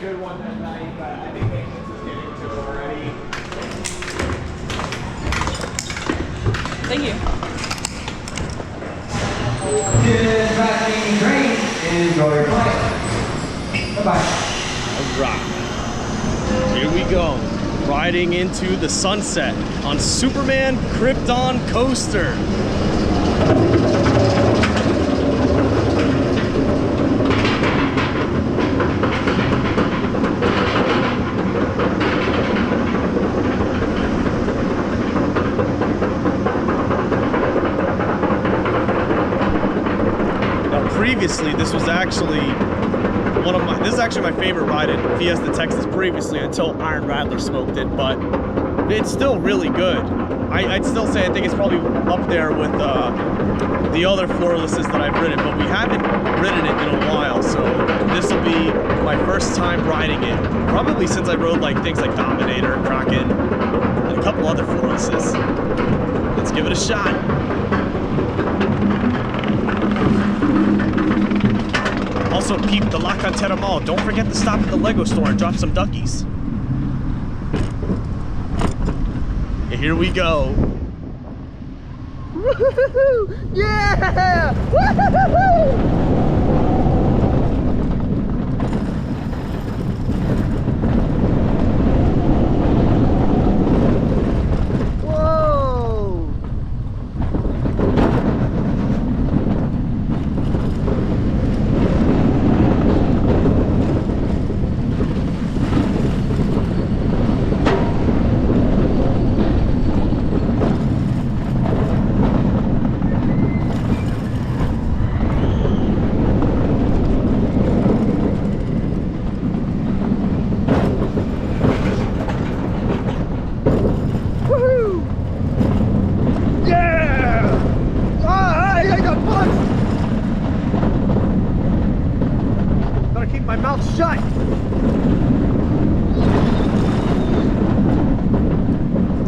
good one that night, but I think Patience is getting to it already. Thank you. Good riding great. Enjoy your flight. Bye-bye. Alright. Here we go. Riding into the sunset on Superman Krypton Coaster. Previously, this was actually this is actually my favorite ride in Fiesta, Texas previously, until Iron Rattler smoked it, but it's still really good. I'd still say I think it's probably up there with the other Floorlesses that I've ridden, but we haven't ridden it in a while, so this will be my first time riding it, probably since I rode like things like Dominator, Kraken, and a couple other Floorlesses. Let's give it a shot. Also peep the La Cantera Mall. Don't forget to stop at the Lego store and drop some duckies. And here we go. Woo-hoo-hoo-hoo! Yeah! Woo-hoo-hoo-hoo! My mouth shut.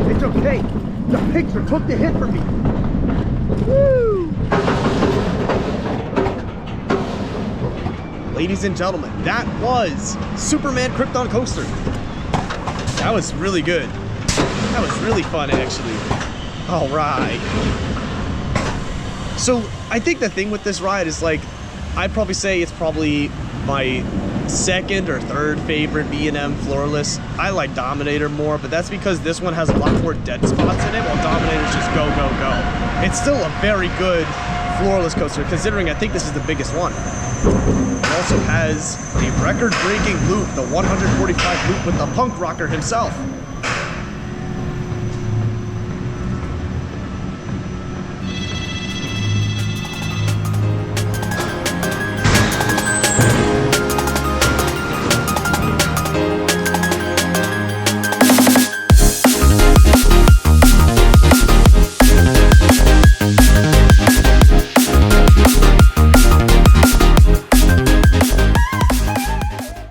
It's okay. The picture took the hit for me. Woo! Ladies and gentlemen, that was Superman Krypton Coaster. That was really good. That was really fun, actually. All right. So I think the thing with this ride is, like, I'd probably say it's probably my second or third favorite B&M Floorless. I like Dominator more, but that's because this one has a lot more dead spots in it, while Dominator's just go, go, go. It's still a very good Floorless coaster, considering I think this is the biggest one. It also has a record-breaking loop, the 145 loop with the punk rocker himself.